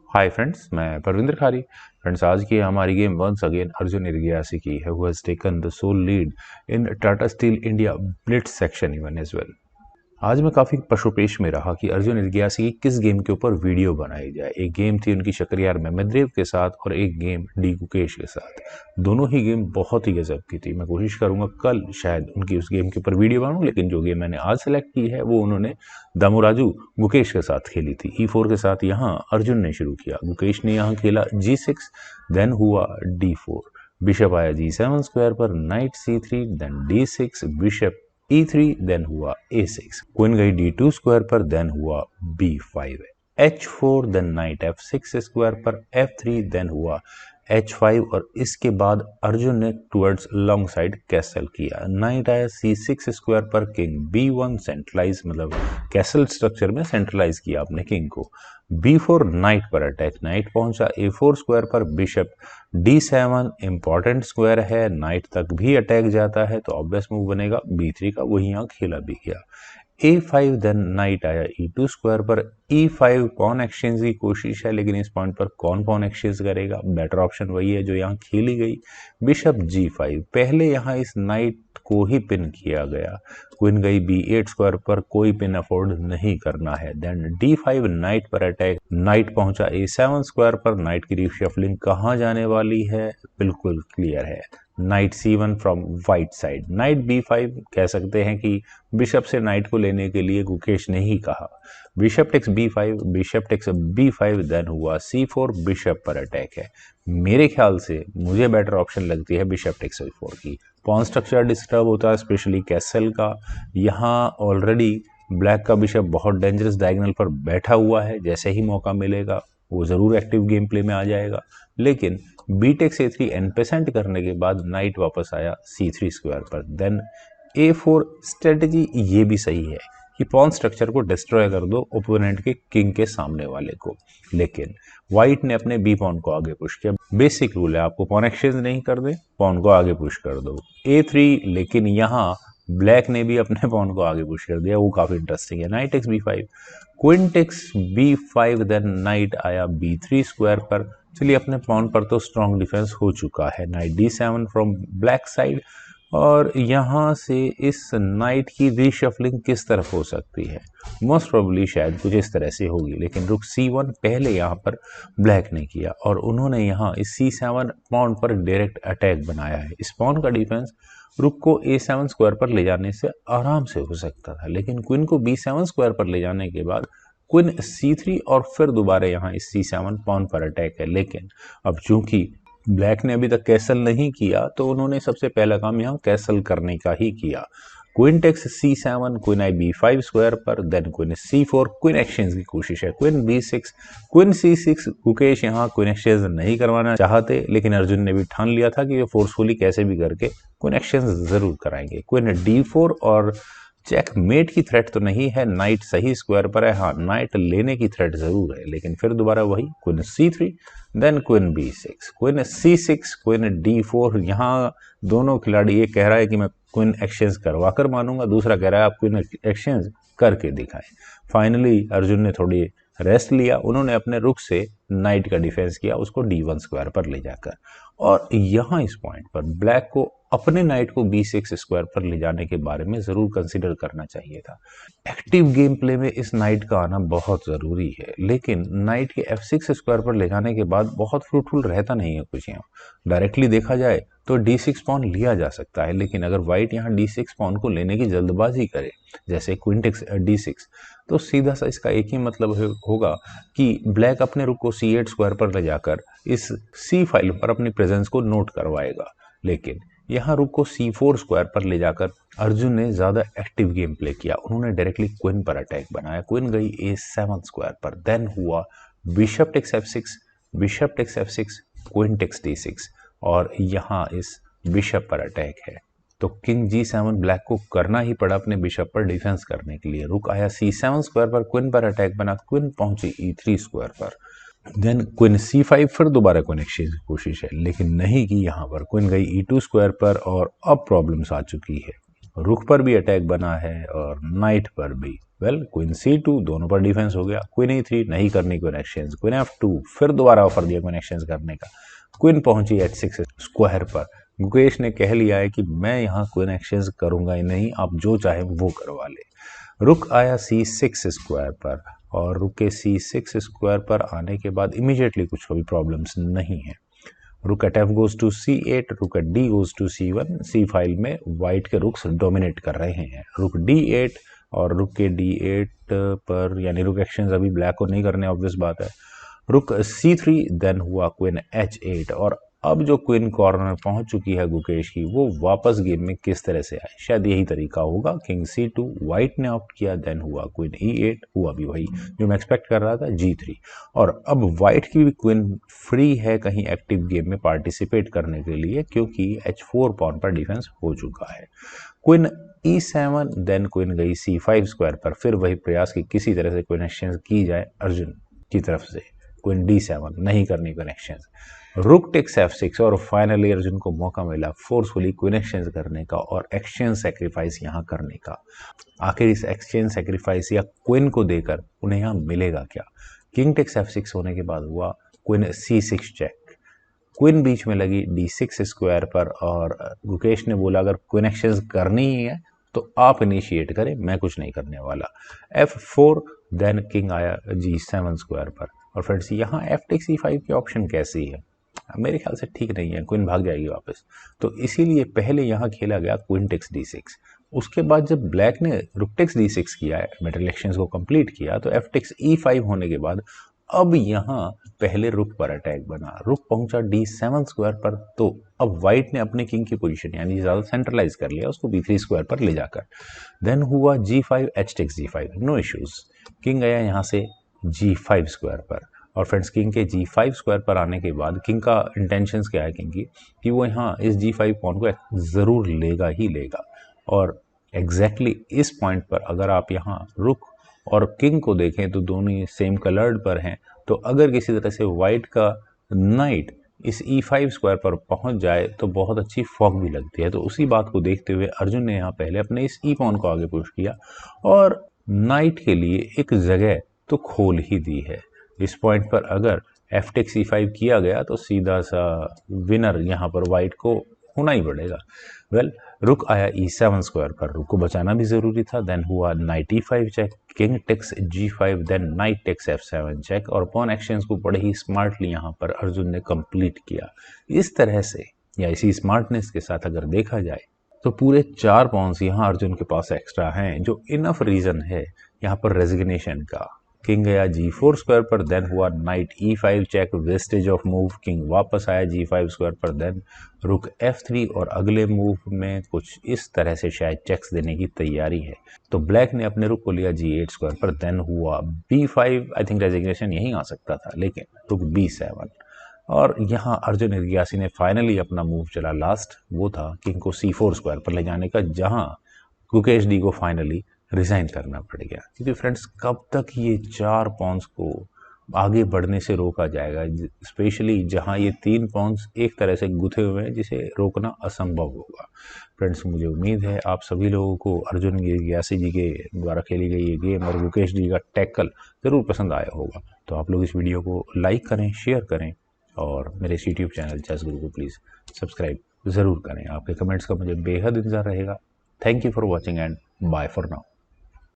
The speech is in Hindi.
हाय फ्रेंड्स, मैं परविंदर खारी। फ्रेंड्स, आज की हमारी game once again Arjun Erigaisi की है, who has taken the sole lead in Tata steel India blitz section even as well. आज मैं काफ़ी पशुपेश में रहा कि अर्जुन इरगियासी की किस गेम के ऊपर वीडियो बनाई जाए। एक गेम थी उनकी शक्रियार मेहमद्रेव के साथ और एक गेम डी गुकेश के साथ। दोनों ही गेम बहुत ही गजब की थी। मैं कोशिश करूंगा कल शायद उनकी उस गेम के ऊपर वीडियो बनाऊं, लेकिन जो गेम मैंने आज सेलेक्ट की है वो उन्होंने दामोराजू गुकेश के साथ खेली थी। E4 के साथ यहाँ अर्जुन ने शुरू किया। गुकेश ने यहाँ खेला G6, देन हुआ D4, बिशप आया G7 स्क्वायर पर, night C3, then D6, bishop E3, then हुआ A6, क्वीन गई D2 स्क्वायर पर, देन हुआ B5, H4, then night F6 square पर, F3, देन हुआ H5 और इसके बाद अर्जुन ने टुवर्ड्स लॉन्ग साइड कैसल किया। नाइट आया C6 स्क्वायर पर, किंग B1 सेंट्रलाइज, मतलब कैसल स्ट्रक्चर में सेंट्रलाइज किया आपने किंग को। B4 नाइट पर अटैक, नाइट पहुंचा A4 स्क्वायर पर, बिशप D7 इंपॉर्टेंट स्क्वायर है, नाइट तक भी अटैक जाता है तो ऑब्वियस मूव बनेगा B3 का, वही यहाँ खेला भी गया। A5, देन नाइट आया E2 स्क्वायर पर, E5 पॉन एक्सचेंज की कोशिश है, लेकिन इस पॉइंट पर कौन पॉन एक्सचेंज करेगा? बेटर ऑप्शन वही है जो यहाँ खेली गई, बिशप G5। पहले यहाँ इस नाइट को ही पिन किया गया, क्वीन गई B8 स्क्वायर पर, कोई पिन अफोर्ड नहीं करना है। देन D5 नाइट पर अटैक, नाइट पहुंचा A7 स्क्वायर पर, नाइट की रीशफलिंग कहाँ जाने वाली है बिल्कुल क्लियर है, night C1 from white side. Night B5 कह सकते हैं कि बिशप से नाइट को लेने के लिए गुकेश ने ही कहा। Bishop takes B5, bishop takes B5, then हुआ C4, बिशप पर अटैक है। मेरे ख्याल से मुझे बेटर ऑप्शन लगती है बिशप टेक्स B4 की। पॉन स्ट्रक्चर डिस्टर्ब होता है, स्पेशली कैसल का। यहाँ ऑलरेडी ब्लैक का बिशप बहुत डेंजरस डायगोनल पर बैठा हुआ है, जैसे ही मौका मिलेगा वो ज़रूर एक्टिव गेम प्ले में आ जाएगा। लेकिन बी टेक्स A3 एनपेसेंट करने के बाद नाइट वापस आया C3 स्क्वायर पर, देन A4 स्ट्रेटजी ये भी सही है कि पॉन स्ट्रक्चर को डिस्ट्रॉय कर दो ओपोनेंट के किंग के सामने वाले को, लेकिन व्हाइट ने अपने बी पॉन को आगे पुश किया। बेसिक रूल है, आपको पॉन एक्सचेंज नहीं कर दे, पॉन को आगे पुश कर दो। A3, लेकिन यहाँ ब्लैक ने भी अपने पॉन को आगे पुश कर दिया, वो काफी इंटरेस्टिंग है। Knight takes B5, queen takes B5, then knight आया B3 स्क्वायर पर। चलिए, अपने पॉन पर तो स्ट्रॉन्ग डिफेंस हो चुका है। Night D7 from black side, और यहाँ से इस नाइट की रीशफलिंग किस तरफ हो सकती है? मोस्ट प्रोबेबली शायद कुछ इस तरह से होगी, लेकिन रुक C1 पहले यहाँ पर ब्लैक ने किया और उन्होंने यहाँ इस C7 पॉन पर डायरेक्ट अटैक बनाया है। इस पॉन का डिफेंस रुक को A7 स्क्वायर पर ले जाने से आराम से हो सकता था, लेकिन क्वीन को B7 स्क्वायर पर ले जाने के बाद क्वीन C3 और फिर दोबारा यहाँ इस C7 पॉन पर अटैक है। लेकिन अब चूंकि ब्लैक ने अभी तक कैसल नहीं किया तो उन्होंने सबसे पहला काम यहाँ कैसल करने का ही किया। क्वीन टेक्स C7, क्वीन आई B5 स्क्वायर पर, then queen C4, queen exchange की कोशिश है, queen B6, queen C6। Gukesh यहाँ क्वीन एक्सचेंज नहीं करवाना चाहते, लेकिन अर्जुन ने भी ठान लिया था कि वे फोर्सफुली कैसे भी करके क्वीन एक्सचेंज जरूर कराएंगे। क्वीन D4 और चेकमेट की थ्रेट तो नहीं है, नाइट सही स्क्वायर पर है, हाँ नाइट लेने की थ्रेट जरूर है, लेकिन फिर दोबारा वही queen C3, then queen B6, queen C6, queen D4। यहाँ दोनों खिलाड़ी, एक कह रहा है कि मैं क्वीन एक्सचेंज करवा कर मानूंगा, दूसरा कह रहा है आप क्वीन एक्सचेंज करके दिखाएं। फाइनली अर्जुन ने थोड़ी रेस्ट लिया, उन्होंने अपने रुख से नाइट का डिफेंस किया, उसको D1 स्क्वायर पर ले जाकर। और यहाँ इस पॉइंट पर ब्लैक को अपने नाइट को B6 स्क्वायर पर ले जाने के बारे में जरूर कंसीडर करना चाहिए था। एक्टिव गेम प्ले में इस नाइट का आना बहुत जरूरी है, लेकिन नाइट के F6 स्क्वायर पर ले जाने के बाद बहुत फ्रूटफुल रहता नहीं है कुछ। यहाँ डायरेक्टली देखा जाए तो D6 पॉन लिया जा सकता है, लेकिन अगर व्हाइट यहाँ D6 पॉन को लेने की जल्दबाजी करे, जैसे क्वीन टेक्स D6, तो सीधा सा इसका एक ही मतलब होगा कि ब्लैक अपने रुक को C8 स्क्वायर पर ले जाकर इस C5 पर अपनी प्रेजेंस को नोट करवाएगा। लेकिन यहाँ रुक को C4 स्क्वायर पर ले जाकर अर्जुन ने ज्यादा एक्टिव गेम प्ले किया, उन्होंने डायरेक्टली क्वीन पर अटैक बनाया। क्वीन गई A7 स्क्वायर पर, देन हुआ bishop takes F6, bishop takes F6, queen takes D6, और यहाँ इस बिशप पर अटैक है। तो किंग G7 ब्लैक को करना ही पड़ा अपने बिशप पर डिफेंस करने के लिए। रुक आया C7 स्क्वायर पर, क्वीन पर अटैक बना, क्वीन पहुंची E3 स्क्वायर पर, देन क्वीन C5, फिर दोबारा क्वीन एक्सचेंज की कोशिश है, लेकिन नहीं की। यहाँ पर क्वीन गई E2 स्क्वायर पर और अब प्रॉब्लम्स आ चुकी है। रुख पर भी अटैक बना है और नाइट पर भी। वेल क्वीन C2 दोनों पर डिफेंस हो गया, क्वीन E3 नहीं करनी क्वीन एक्सचेंज, क्वीन F2 फिर दोबारा ऑफर दिया क्वीन एक्सचेंज करने का, क्वीन पहुंची H6 स्क्वायर पर। गुकेश ने कह लिया है कि मैं यहाँ क्वीन एक्सचेंज करूंगा ही नहीं, आप जो चाहे वो करवा ले। रुक आया C6 स्क्वायर पर, और रुक के C6 स्क्वायर पर आने के बाद इमीडिएटली कुछ भी प्रॉब्लम्स नहीं है। रुक eight F goes to C8, रुक eight D goes to C1। C5 में वाइट के रुक्स डोमिनेट कर रहे हैं। रुक D8 और रुक के D8 पर, यानी रुक एक्सचेंज अभी ब्लैक को नहीं करने, ऑब्वियस बात है। रुक C3, देन हुआ क्वीन H8, और अब जो क्वीन कॉर्नर पहुंच चुकी है गुकेश की, वो वापस गेम में किस तरह से आए, शायद यही तरीका होगा। किंग C2 वाइट ने ऑप्ट किया, देन हुआ क्वीन E8, हुआ भी वही जो मैं एक्सपेक्ट कर रहा था, G3। और अब वाइट की भी क्वीन फ्री है कहीं एक्टिव गेम में पार्टिसिपेट करने के लिए, क्योंकि H4 पॉन पर डिफेंस हो चुका है। क्वीन E7, देन क्वीन गई C5 स्क्वायर पर, फिर वही प्रयास कि किसी तरह से क्वीन एक्सचेंज की जाए अर्जुन की तरफ से। क्वीन D7 नहीं करनी queen exchange, rook takes F6, और फाइनली अर्जुन को मौका मिला फोर्सफुली क्वीन एक्सचेंज करने का और एक्सचेंज सेक्रीफाइस यहाँ करने का। आखिर इस एक्सचेंज सेक्रीफाइस या क्वीन को देकर उन्हें यहाँ मिलेगा क्या? किंग टेक्स F6 होने के बाद हुआ क्वीन C6 चेक, क्वीन बीच में लगी D6 स्क्वायर पर, और गुकेश ने बोला अगर क्वीन एक्सचेंज करनी ही है तो आप इनिशिएट करें, मैं कुछ नहीं करने वाला। F4, देन किंग आया G7 स्क्वायर पर। और फ्रेंड्स यहाँ F टेक्स E5 की ऑप्शन कैसी है? मेरे ख्याल से ठीक नहीं है, क्वीन भाग जाएगी वापस, तो इसीलिए पहले यहाँ खेला गया क्वीन टेक्स D6। उसके बाद जब ब्लैक ने रुक टेक्स D6 किया है, मेटल एक्सचेंज को कंप्लीट किया, तो F टेक्स E5 होने के बाद अब यहाँ पहले रुक पर अटैक बना, रुक पहुंचा D7 स्क्वायर पर, तो अब व्हाइट ने अपने किंग की पोजीशन यानी ज़्यादा सेंट्रलाइज कर लिया उसको B3 स्क्वायर पर ले जाकर। देन हुआ G5, H takes G5, no issues, king गया यहाँ से G5 स्क्वायर पर। और फ्रेंड्स किंग के G5 स्क्वायर पर आने के बाद किंग का इंटेंशंस क्या है किंग की, कि वो यहाँ इस G5 पॉइंट को ज़रूर लेगा ही लेगा। और एग्जैक्टली इस पॉइंट पर अगर आप यहाँ रुक और किंग को देखें तो दोनों ही सेम कलर्ड पर हैं, तो अगर किसी तरह से वाइट का नाइट इस E5 स्क्वायर पर पहुंच जाए तो बहुत अच्छी फॉग भी लगती है। तो उसी बात को देखते हुए अर्जुन ने यहाँ पहले अपने इस ई पॉन को आगे पुश किया और नाइट के लिए एक जगह तो खोल ही दी है। इस पॉइंट पर अगर F टेक्स E5 किया गया तो सीधा सा विनर यहाँ पर वाइट को होना ही पड़ेगा। वेल रुक आया E7 स्क्वायर पर, रुक को बचाना भी जरूरी था। देन हुआ knight E5 check, king takes G5, then knight takes F7 check, और पॉन एक्सचेंज को बड़े ही स्मार्टली यहाँ पर अर्जुन ने कंप्लीट किया। इस तरह से या इसी स्मार्टनेस के साथ अगर देखा जाए तो पूरे 4 पॉन्स यहाँ अर्जुन के पास एक्स्ट्रा हैं, जो इनफ रीजन है यहाँ पर रेजिग्नेशन का। किंग गया G4 स्क्वायर पर, देन हुआ knight E5 check, wastage of move, king वापस आया G5 स्क्वायर पर, देन रुक F3, और अगले मूव में कुछ इस तरह से शायद चेक्स देने की तैयारी है। तो ब्लैक ने अपने रुक को लिया G8 स्क्वायर पर, देन हुआ B5, आई थिंक रेजिग्नेशन यहीं आ सकता था, लेकिन रुक B7, और यहाँ अर्जुन इर्गियासी ने फाइनली अपना मूव चला लास्ट, वो था किंग को C4 स्क्वायर पर ले जाने का, जहाँ गुकेश डी को फाइनली रिजाइन करना पड़ गया। क्योंकि फ्रेंड्स कब तक ये 4 पॉन्स को आगे बढ़ने से रोका जाएगा, स्पेशली जहां ये 3 पॉन्स एक तरह से गुथे हुए हैं जिसे रोकना असंभव होगा। फ्रेंड्स मुझे उम्मीद है आप सभी लोगों को अर्जुन इर्गियासी जी के द्वारा खेली गई ये गेम और गुकेश जी का टैकल ज़रूर पसंद आया होगा। तो आप लोग इस वीडियो को लाइक करें, शेयर करें, और मेरे इस यूट्यूब चैनल चेस गुरु को प्लीज़ सब्सक्राइब ज़रूर करें। आपके कमेंट्स का मुझे बेहद इंतज़ार रहेगा। Thank you for watching and bye for now.